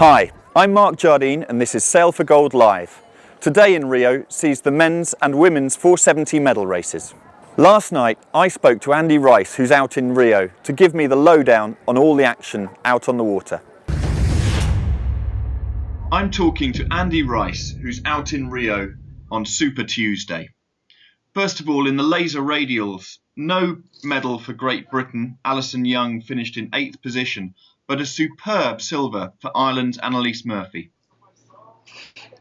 Hi, I'm Mark Jardine and this is Sail for Gold Live. Today in Rio sees the men's and women's 470 medal races. Last night I spoke to Andy Rice, who's out in Rio, to give me the lowdown on all the action out on the water. I'm talking to Andy Rice, who's out in Rio on Super Tuesday. First of all, in the laser radials, no medal for Great Britain. Alison Young finished in 8th position, but a superb silver for Ireland's Annalise Murphy.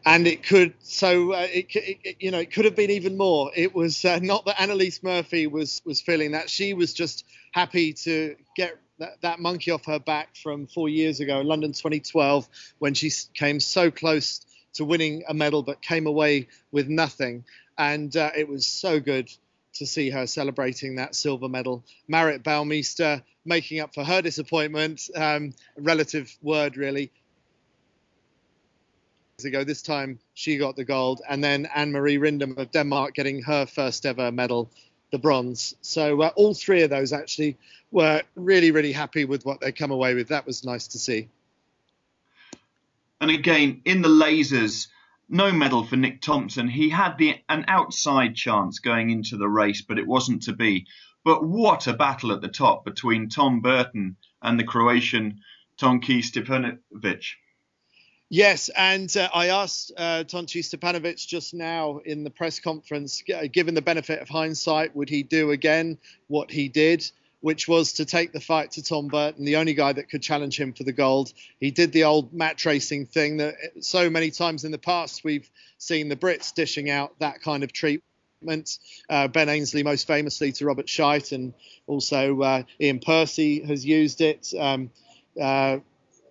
And it could have been even more. It was not that Annalise Murphy was feeling that. She was just happy to get that monkey off her back from 4 years ago, London 2012, when she came so close to winning a medal but came away with nothing. And it was so good to see her celebrating that silver medal. Marit Bouwmeester making up for her disappointment, relative word really. Ago, this time she got the gold, and then Anne-Marie Rindom of Denmark getting her first ever medal, the bronze. So all three of those actually were really, really happy with what they come away with. That was nice to see. And again, in the lasers, no medal for Nick Thompson. He had an outside chance going into the race, but it wasn't to be. But what a battle at the top between Tom Burton and the Croatian Tonči Stepanovic. Yes, and I asked Tonči Stepanovic just now in the press conference, given the benefit of hindsight, would he do again what he did, which was to take the fight to Tom Burton, the only guy that could challenge him for the gold. He did the old match racing thing that so many times in the past we've seen the Brits dishing out that kind of treatment. Ben Ainsley most famously to Robert Scheidt, and also Ian Percy has used it.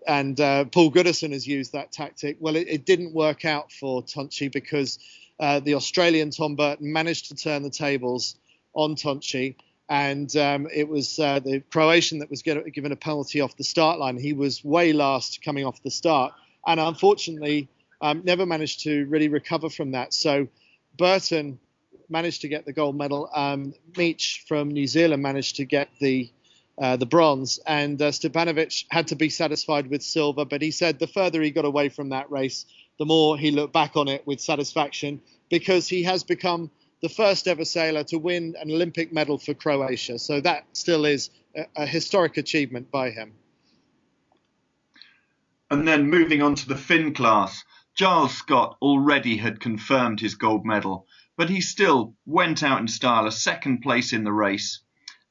And Paul Goodison has used that tactic. Well, it didn't work out for Tonči because the Australian Tom Burton managed to turn the tables on Tonči, and it was the Croatian that was given a penalty off the start line. He was way last coming off the start, and unfortunately never managed to really recover from that. So Burton managed to get the gold medal. Meach from New Zealand managed to get the bronze, and Stepanovic had to be satisfied with silver, but he said the further he got away from that race, the more he looked back on it with satisfaction, because he has become the first ever sailor to win an Olympic medal for Croatia. So that still is a historic achievement by him. And then moving on to the Finn class, Giles Scott already had confirmed his gold medal, but he still went out in style, a second place in the race.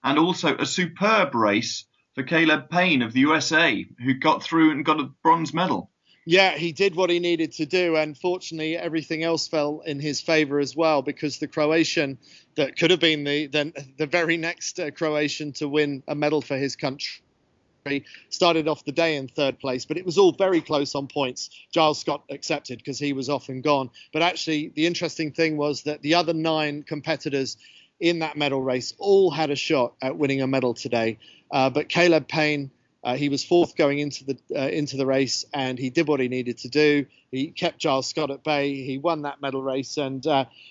And also a superb race for Caleb Payne of the USA, who got through and got a bronze medal. Yeah, he did what he needed to do, and fortunately everything else fell in his favour as well, because the Croatian that could have been the very next Croatian to win a medal for his country started off the day in third place, but it was all very close on points. Giles Scott accepted because he was off and gone. But actually the interesting thing was that the other 9 competitors in that medal race all had a shot at winning a medal today, but Caleb Payne, he was 4th going into the race, and he did what he needed to do. He kept Giles Scott at bay. He won that medal race, and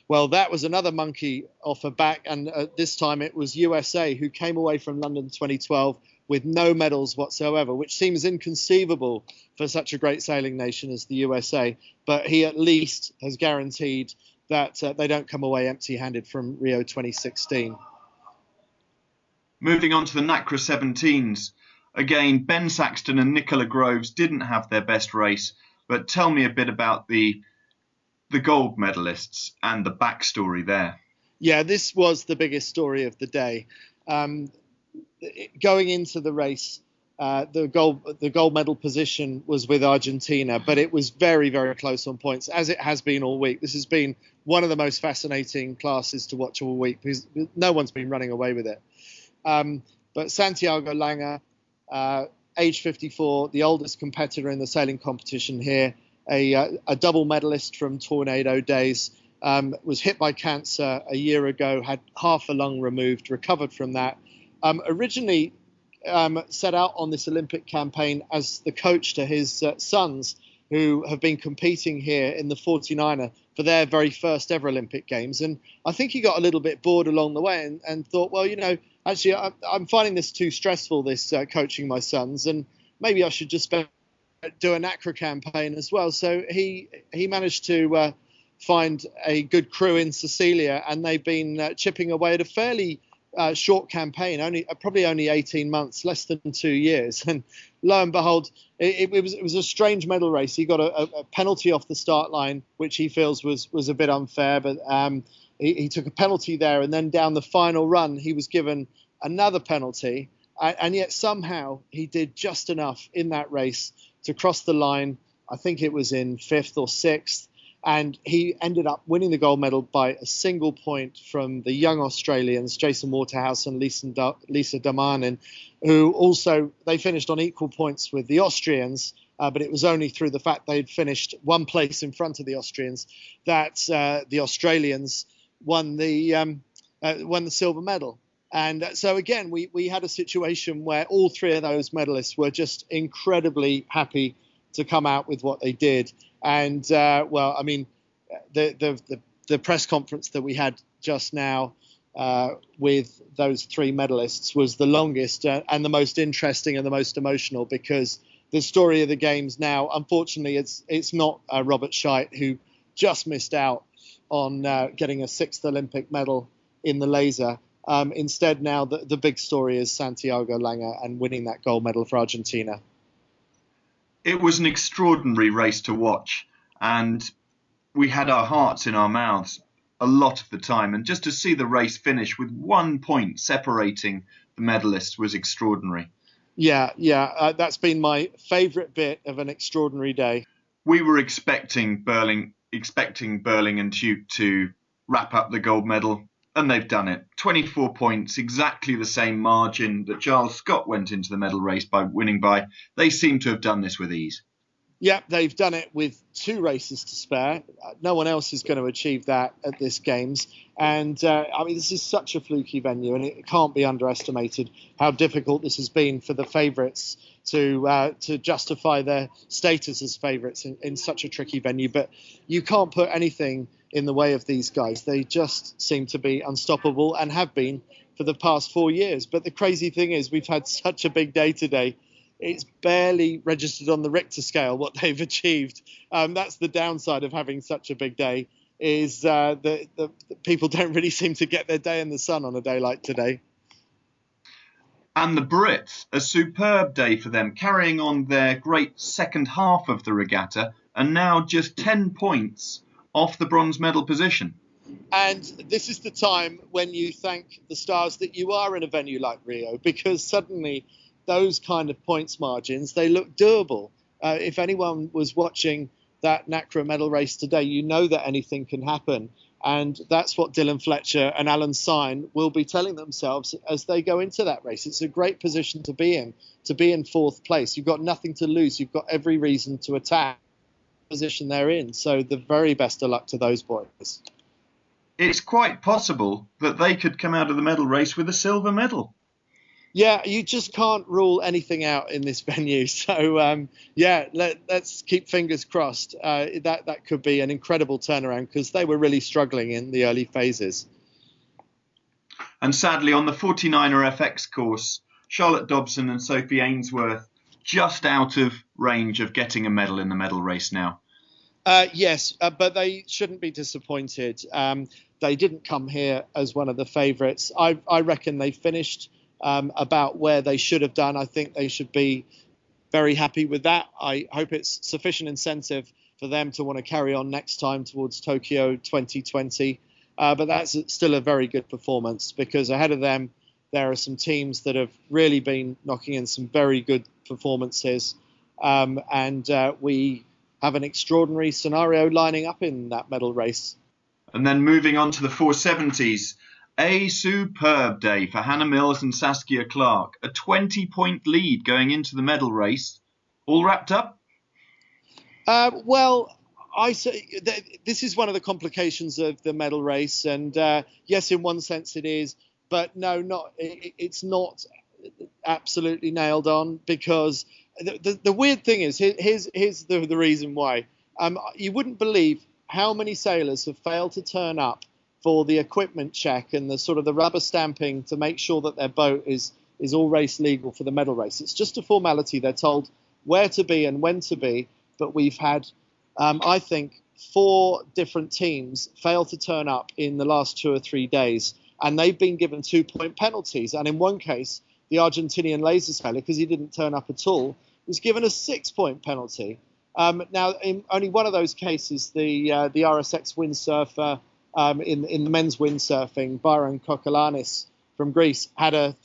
well, that was another monkey off her back, and this time it was USA who came away from London 2012 with no medals whatsoever, which seems inconceivable for such a great sailing nation as the USA, but he at least has guaranteed that they don't come away empty-handed from Rio 2016. Moving on to the NACRA 17s. Again, Ben Saxton and Nicola Groves didn't have their best race, but tell me a bit about the gold medalists and the backstory there. Yeah, this was the biggest story of the day. Going into the race, the gold medal position was with Argentina, but it was very, very close on points, as it has been all week. This has been one of the most fascinating classes to watch all week, because no one's been running away with it. But Santiago Langer, age 54, the oldest competitor in the sailing competition here, a double medalist from Tornado days, was hit by cancer a year ago, had half a lung removed, recovered from that. Originally set out on this Olympic campaign as the coach to his sons, who have been competing here in the 49er for their very first ever Olympic Games. And I think he got a little bit bored along the way and thought, well, actually, I'm finding this too stressful, this coaching my sons, and maybe I should just spend do a NACRA campaign as well. So he managed to find a good crew in Cecilia, and they've been chipping away at a fairly short campaign, probably only 18 months, less than 2 years. And lo and behold, it was a strange medal race. He got a penalty off the start line, which he feels was a bit unfair, but he took a penalty there, and then down the final run, he was given another penalty, and yet somehow he did just enough in that race to cross the line. I think it was in 5th or 6th. And he ended up winning the gold medal by a single point from the young Australians, Jason Waterhouse and Lisa Damanin, who also, they finished on equal points with the Austrians, but it was only through the fact they'd finished one place in front of the Austrians that the Australians won the silver medal. And so again, we had a situation where all three of those medalists were just incredibly happy to come out with what they did. And well, I mean, the press conference that we had just now with those three medalists was the longest and the most interesting and the most emotional, because the story of the games now, unfortunately, it's not Robert Scheidt, who just missed out on getting a 6th Olympic medal in the laser. Instead, now the big story is Santiago Lange and winning that gold medal for Argentina. It was an extraordinary race to watch, and we had our hearts in our mouths a lot of the time. And just to see the race finish with 1 point separating the medalists was extraordinary. Yeah, that's been my favourite bit of an extraordinary day. We were expecting Burling and Tuke to wrap up the gold medal, and they've done it. 24 points, exactly the same margin that Giles Scott went into the medal race by winning by. They seem to have done this with ease. Yeah, they've done it with 2 races to spare. No one else is going to achieve that at this Games. And, I mean, this is such a fluky venue, and it can't be underestimated how difficult this has been for the favourites to justify their status as favourites in such a tricky venue. But you can't put anything in the way of these guys. They just seem to be unstoppable and have been for the past 4 years. But the crazy thing is we've had such a big day today. It's barely registered on the Richter scale what they've achieved. That's the downside of having such a big day, is the people don't really seem to get their day in the sun on a day like today. And the Brits, a superb day for them, carrying on their great second half of the regatta, and now just 10 points off the bronze medal position. And this is the time when you thank the stars that you are in a venue like Rio, because suddenly those kind of points margins, they look doable. If anyone was watching that NACRA medal race today, you know that anything can happen. And that's what Dylan Fletcher and Alan Syne will be telling themselves as they go into that race. It's a great position to be in 4th place. You've got nothing to lose. You've got every reason to attack the position they're in. So the very best of luck to those boys. It's quite possible that they could come out of the medal race with a silver medal. Yeah, you just can't rule anything out in this venue. So, let's keep fingers crossed. That could be an incredible turnaround, because they were really struggling in the early phases. And sadly, on the 49er FX course, Charlotte Dobson and Sophie Ainsworth just out of range of getting a medal in the medal race now. Yes, but they shouldn't be disappointed. They didn't come here as one of the favourites. I reckon they finished about where they should have done. I think they should be very happy with that. I hope it's sufficient incentive for them to want to carry on next time towards Tokyo 2020. But that's still a very good performance, because ahead of them, there are some teams that have really been knocking in some very good performances. And we have an extraordinary scenario lining up in that medal race. And then moving on to the 470s. A superb day for Hannah Mills and Saskia Clark. A 20-point lead going into the medal race. All wrapped up? Well, I say this is one of the complications of the medal race. And yes, in one sense it is. But no, it's not absolutely nailed on, because the weird thing is, here's the reason why. You wouldn't believe how many sailors have failed to turn up for the equipment check and the sort of the rubber stamping to make sure that their boat is all race legal for the medal race. It's just a formality. They're told where to be and when to be. But we've had, I think, 4 different teams fail to turn up in the last 2 or 3 days, and they've been given 2-point penalties. And in one case, the Argentinian laser sailor, because he didn't turn up at all, was given a 6-point penalty. Now, in only one of those cases, the RSX windsurfer in the men's windsurfing, Byron Kokolanis from Greece, had a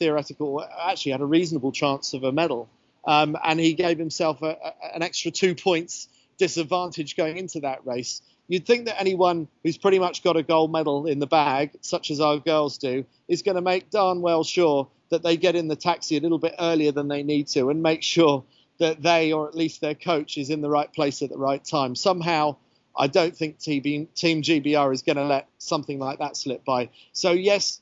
reasonable chance of a medal. And he gave himself an extra 2 points disadvantage going into that race. You'd think that anyone who's pretty much got a gold medal in the bag, such as our girls do, is going to make darn well sure that they get in the taxi a little bit earlier than they need to and make sure that they, or at least their coach, is in the right place at the right time. Somehow, I don't think Team GBR is going to let something like that slip by. So yes,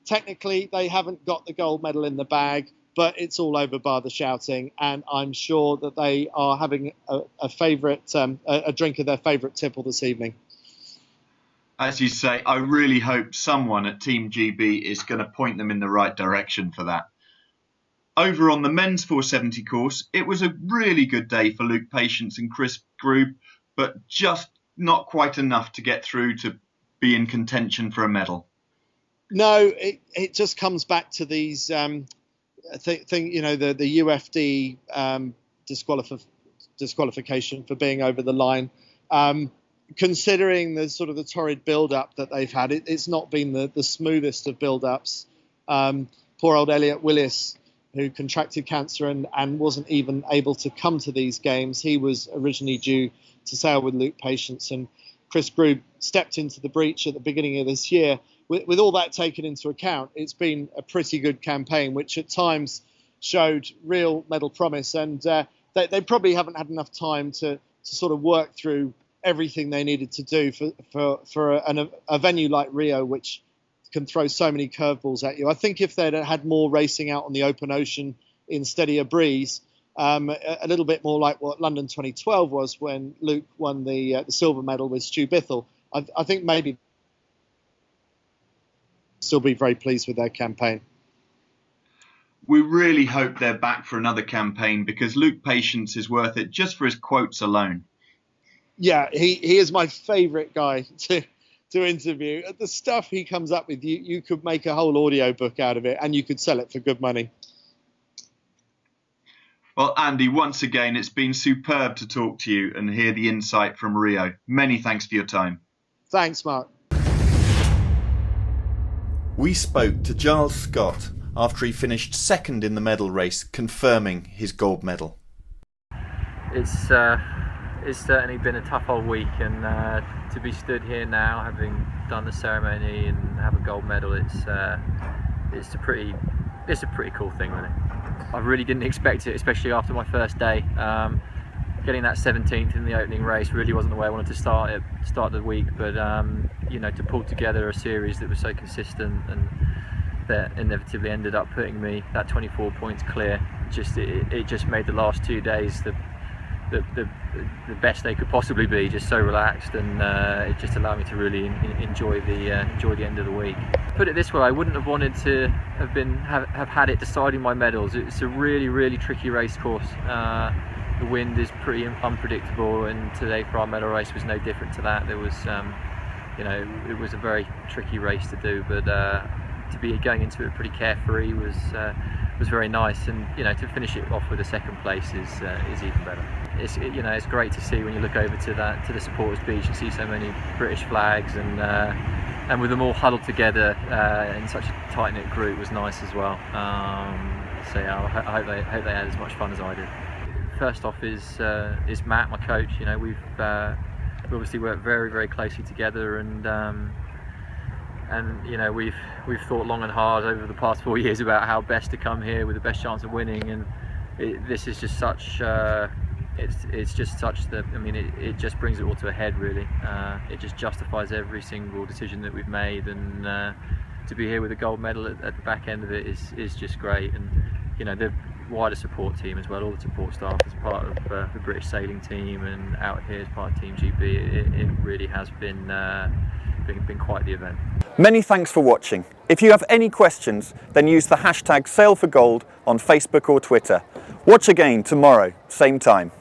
technically they haven't got the gold medal in the bag, but it's all over bar the shouting, and I'm sure that they are having a drink of their favourite tipple this evening. As you say, I really hope someone at Team GB is going to point them in the right direction for that. Over on the men's 470 course, it was a really good day for Luke Patience and Chris Grube, but just not quite enough to get through to be in contention for a medal. No, it just comes back to these the UFD disqualification for being over the line. Considering the sort of the torrid build-up that they've had, it's not been the smoothest of build-ups. Poor old Elliot Willis, who contracted cancer and wasn't even able to come to these games. He was originally due to sail with Luke Patience, and Chris Grube stepped into the breach at the beginning of this year. With all that taken into account, it's been a pretty good campaign, which at times showed real medal promise. And they probably haven't had enough time to sort of work through everything they needed to do for a venue like Rio, which can throw so many curveballs at you. I think if they'd had more racing out on the open ocean in steadier breeze, a little bit more like what London 2012 was when Luke won the silver medal with Stu Bithell, I think maybe still be very pleased with their campaign. We really hope they're back for another campaign, because Luke Patience is worth it just for his quotes alone. Yeah, he is my favourite guy to interview. The stuff he comes up with, you could make a whole audio book out of it, and you could sell it for good money. Well, Andy, once again, it's been superb to talk to you and hear the insight from Rio. Many thanks for your time. Thanks, Mark. We spoke to Giles Scott after he finished second in the medal race, confirming his gold medal. It's certainly been a tough old week, and to be stood here now, having done the ceremony and have a gold medal, it's a pretty cool thing, really. I really didn't expect it, especially after my first day. Getting that 17th in the opening race really wasn't the way I wanted to start the week, but to pull together a series that was so consistent and that inevitably ended up putting me that 24 points clear, it just made the last 2 days the best they could possibly be, just so relaxed, and it just allowed me to really enjoy the end of the week. Put it this way, I wouldn't have wanted to have had it deciding my medals. It's a really, really tricky race course. The wind is pretty unpredictable, and today for our medal race was no different to that. There was, it was a very tricky race to do, but to be going into it pretty carefree was very nice, and to finish it off with a second place is even better. It's great to see when you look over to the supporters beach and see so many British flags, and with them all huddled together in such a tight-knit group was nice as well. So yeah, I hope they had as much fun as I did. First off is Matt, my coach. We've obviously worked very, very closely together, and we've thought long and hard over the past 4 years about how best to come here with the best chance of winning, and this is just such it just brings it all to a head, really. It just justifies every single decision that we've made, and to be here with a gold medal at the back end of it is just great. And the wider support team as well, all the support staff as part of the British sailing team and out here as part of Team GB, it really has been been quite the event. Many thanks for watching. If you have any questions, then use the hashtag SailForGold on Facebook or Twitter. Watch again tomorrow, same time.